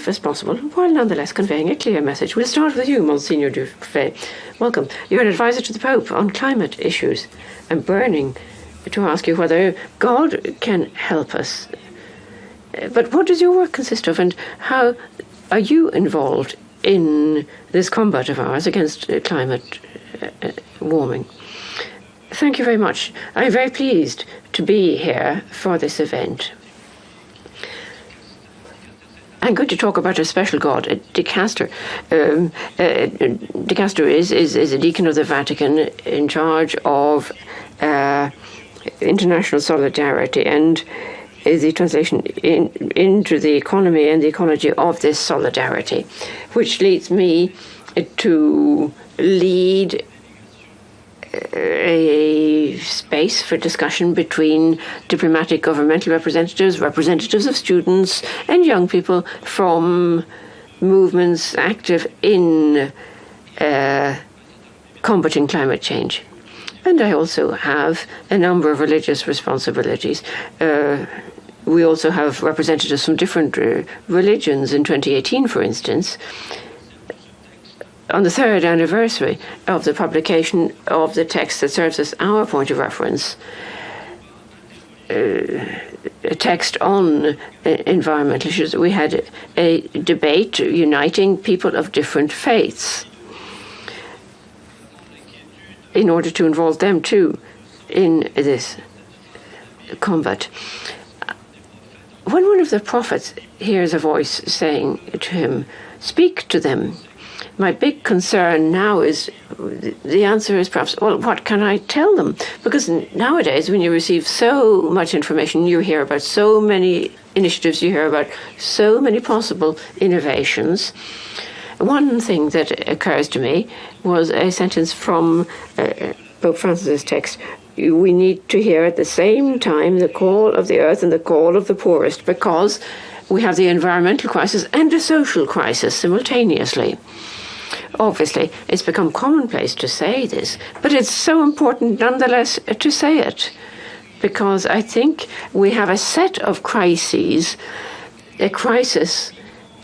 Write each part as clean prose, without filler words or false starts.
brief as possible, while nonetheless conveying a clear message. We'll start with you, Monseigneur Duffé. Welcome. You're an advisor to the Pope on climate issues. I'm burning to ask you whether God can help us. But what does your work consist of, and how are you involved in this combat of ours against climate warming? Thank you very much. I'm very pleased to be here for this event. I'm going to talk about a special god, De Castro. De Castro is a deacon of the Vatican in charge of international solidarity and is the translation into the economy and the ecology of this solidarity, which leads me to lead a space for discussion between diplomatic governmental representatives, representatives of students, and young people from movements active in combating climate change. And I also have a number of religious responsibilities. We also have representatives from different religions. In 2018, for instance, on the 3rd anniversary of the publication of the text that serves as our point of reference, a text on environmental issues, we had a debate uniting people of different faiths in order to involve them too in this combat. When one of the prophets hears a voice saying to him, "Speak to them," my big concern now is, the answer is perhaps, well, what can I tell them? Because nowadays, when you receive so much information, you hear about so many initiatives, you hear about so many possible innovations. One thing that occurs to me was a sentence from Pope Francis's text. We need to hear at the same time the call of the earth and the call of the poorest, because we have the environmental crisis and a social crisis simultaneously. Obviously, it's become commonplace to say this, but it's so important nonetheless to say it, because I think we have a set of crises, a crisis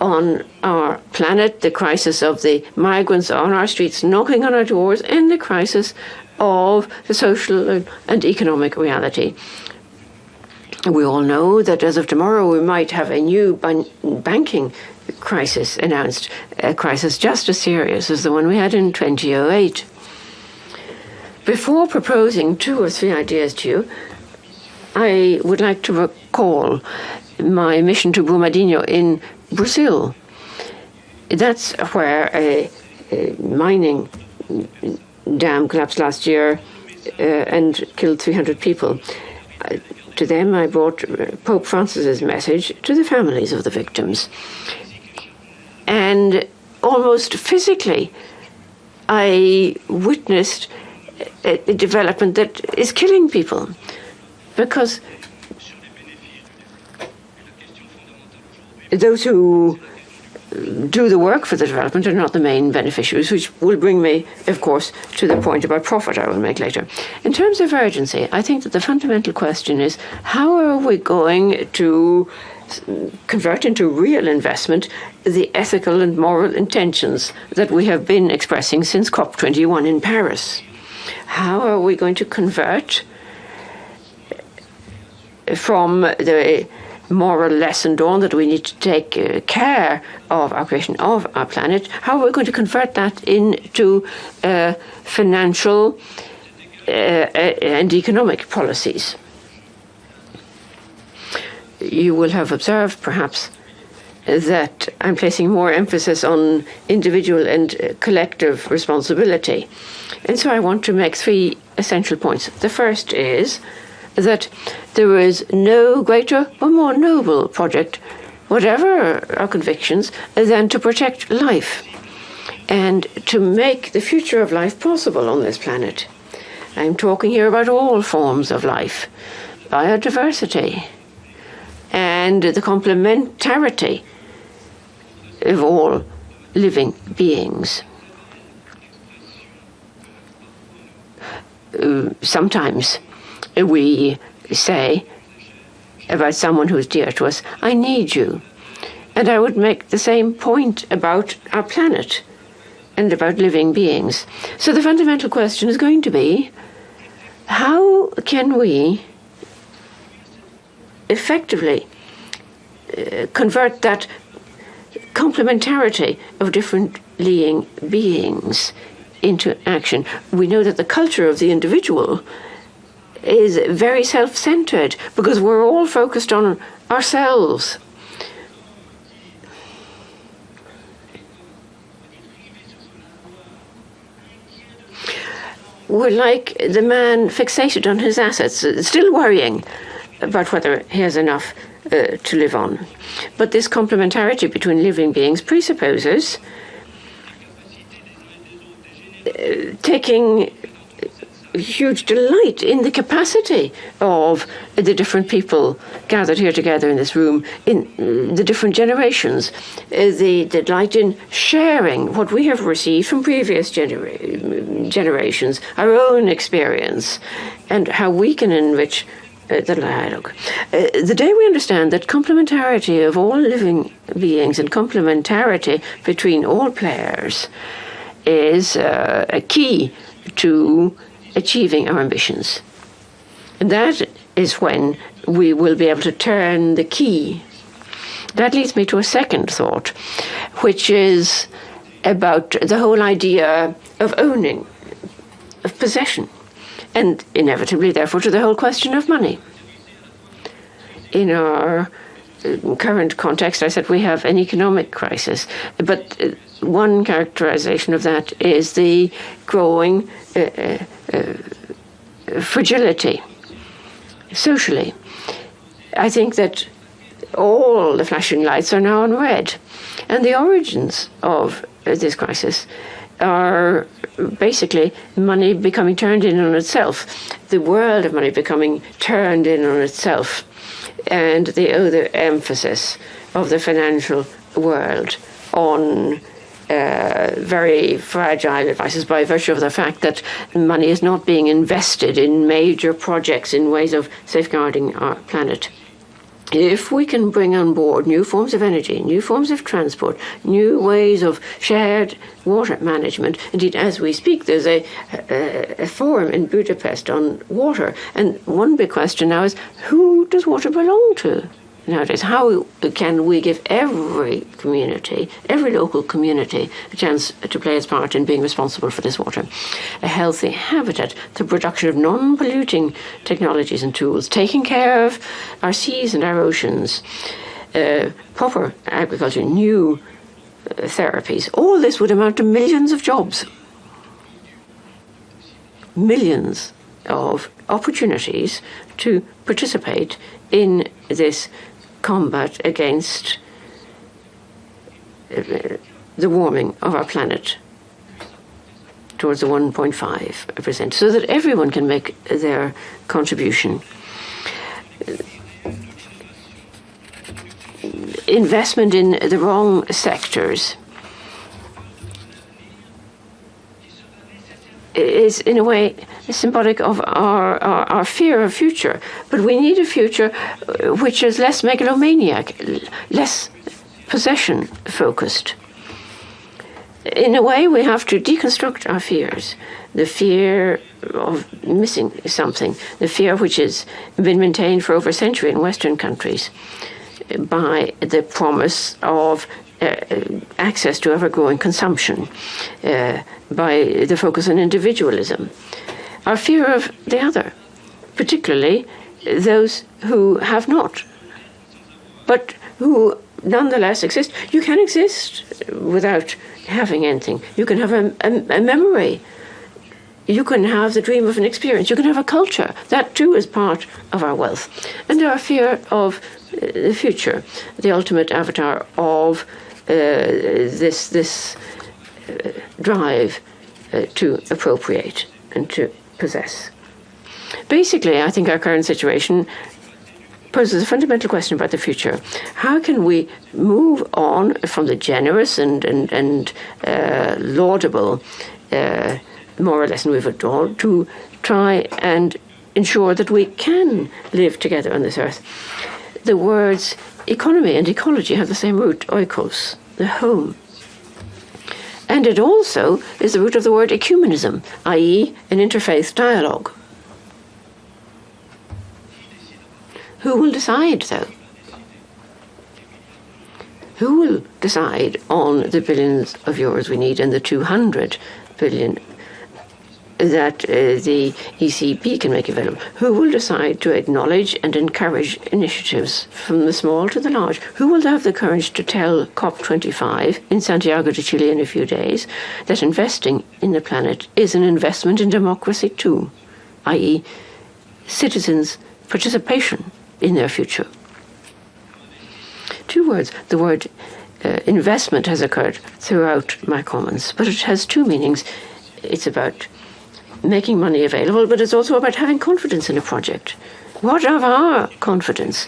on our planet, the crisis of the migrants on our streets knocking on our doors, and the crisis of the social and economic reality. We all know that as of tomorrow we might have a new banking crisis announced, a crisis just as serious as the one we had in 2008. Before proposing 2 or 3 ideas to you, I would like to recall my mission to Brumadinho in Brazil. That's where a mining dam collapsed last year and killed 300 people. To them, I brought Pope Francis's message to the families of the victims. And almost physically, I witnessed a development that is killing people, because those who do the work for the development are not the main beneficiaries, which will bring me, of course, to the point about profit I will make later. In terms of urgency, I think that the fundamental question is, how are we going to convert into real investment the ethical and moral intentions that we have been expressing since COP21 in Paris? How are we going to convert from the moral lesson drawn that we need to take care of our creation of our planet? How are we going to convert that into financial and economic policies? You will have observed, perhaps, that I'm placing more emphasis on individual and collective responsibility. And so I want to make 3 essential points. The first is that there is no greater or more noble project, whatever our convictions, than to protect life and to make the future of life possible on this planet. I'm talking here about all forms of life, biodiversity, and the complementarity of all living beings. Sometimes we say about someone who's dear to us, I need you. And I would make the same point about our planet and about living beings. So the fundamental question is going to be, how can we effectively convert that complementarity of different living beings into action? We know that the culture of the individual is very self-centered because we're all focused on ourselves. We're like the man fixated on his assets, still worrying about whether he has enough to live on. But this complementarity between living beings presupposes taking huge delight in the capacity of the different people gathered here together in this room, in the different generations, the delight in sharing what we have received from previous generations, our own experience, and how we can enrich the dialogue. The day we understand that complementarity of all living beings and complementarity between all players is a key to achieving our ambitions. And that is when we will be able to turn the key. That leads me to a second thought, which is about the whole idea of owning, of possession, and inevitably, therefore, to the whole question of money. In our current context, I said we have an economic crisis, but one characterization of that is the growing fragility socially. I think that all the flashing lights are now on red, and the origins of this crisis are basically money becoming turned in on itself, the world of money becoming turned in on itself, and the other emphasis of the financial world on very fragile advices by virtue of the fact that money is not being invested in major projects in ways of safeguarding our planet. If we can bring on board new forms of energy, new forms of transport, new ways of shared water management, indeed, as we speak, there's a forum in Budapest on water, and one big question now is, who does water belong to nowadays? How can we give every community, every local community, a chance to play its part in being responsible for this water? A healthy habitat, the production of non-polluting technologies and tools, taking care of our seas and our oceans, proper agriculture, new therapies. All this would amount to millions of jobs. Millions of opportunities to participate in this combat against the warming of our planet towards the 1.5%, so that everyone can make their contribution. Investment in the wrong sectors is, in a way, symbolic of our fear of future. But we need a future which is less megalomaniac, less possession-focused. In a way, we have to deconstruct our fears. The fear of missing something, the fear which has been maintained for over a century in Western countries by the promise of access to ever-growing consumption, by the focus on individualism. Our fear of the other, particularly those who have not, but who nonetheless exist. You can exist without having anything. You can have a memory. You can have the dream of an experience. You can have a culture. That too is part of our wealth. And our fear of the future, the ultimate avatar of this drive to appropriate and to possess. Basically, I think our current situation poses a fundamental question about the future. How can we move on from the generous and laudable moral lesson we've adopted to try and ensure that we can live together on this earth? the words economy and ecology have the same root, oikos, the home. And it also is the root of the word ecumenism, i.e. an interfaith dialogue. Who will decide, though? Who will decide on the billions of euros we need and the 200 billion that the ECB can make available? Who will decide to acknowledge and encourage initiatives from the small to the large? Who will have the courage to tell COP25 in Santiago de Chile in a few days that investing in the planet is an investment in democracy too, i.e. citizens' participation in their future? Two words. The word investment has occurred throughout my comments, but it has two meanings. It's about making money available, but it's also about having confidence in a project. What of our confidence?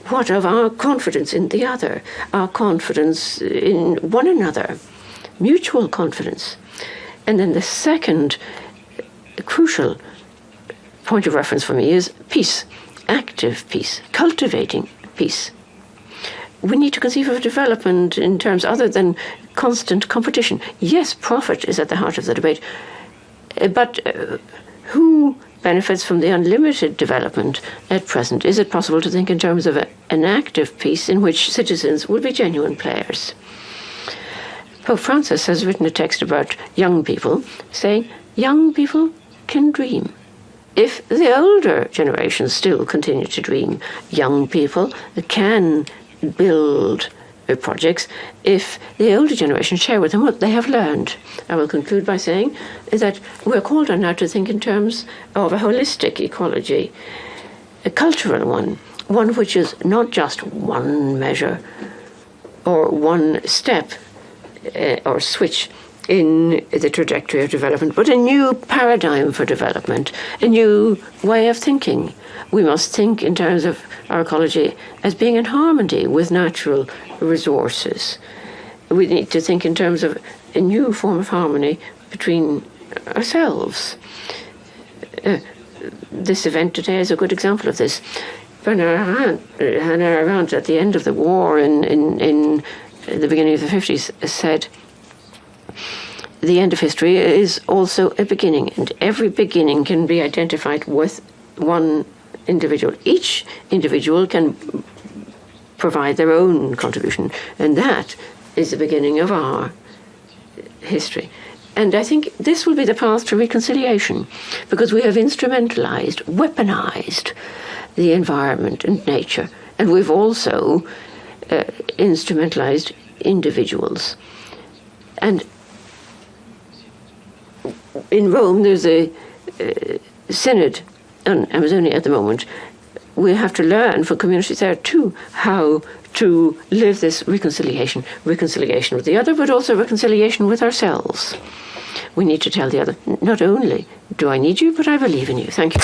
What of our confidence in the other? Our confidence in one another? Mutual confidence. And then the second crucial point of reference for me is peace, active peace, cultivating peace. We need to conceive of development in terms other than constant competition. Yes, profit is at the heart of the debate, but who benefits from the unlimited development at present? Is it possible to think in terms of an active peace in which citizens will be genuine players? Pope Francis has written a text about young people, saying young people can dream. If the older generations still continue to dream, young people can build projects if the older generation share with them what they have learned. I will conclude by saying that we're called on now to think in terms of a holistic ecology, a cultural one which is not just one measure or one step or switch in the trajectory of development, but a new paradigm for development, a new way of thinking. We must think in terms of our ecology as being in harmony with natural resources. We need to think in terms of a new form of harmony between ourselves. This event today is a good example of this. Hannah Arendt, at the end of the war in the beginning of the 50s, said, the end of history is also a beginning, and every beginning can be identified with one individual. Each individual can provide their own contribution, and that is the beginning of our history. And I think this will be the path to reconciliation, because we have instrumentalized, weaponized the environment and nature, and we've also instrumentalized individuals. And in Rome, there's a synod on Amazonia at the moment. We have to learn from communities there too how to live this reconciliation with the other, but also reconciliation with ourselves. We need to tell the other, not only do I need you, but I believe in you. Thank you.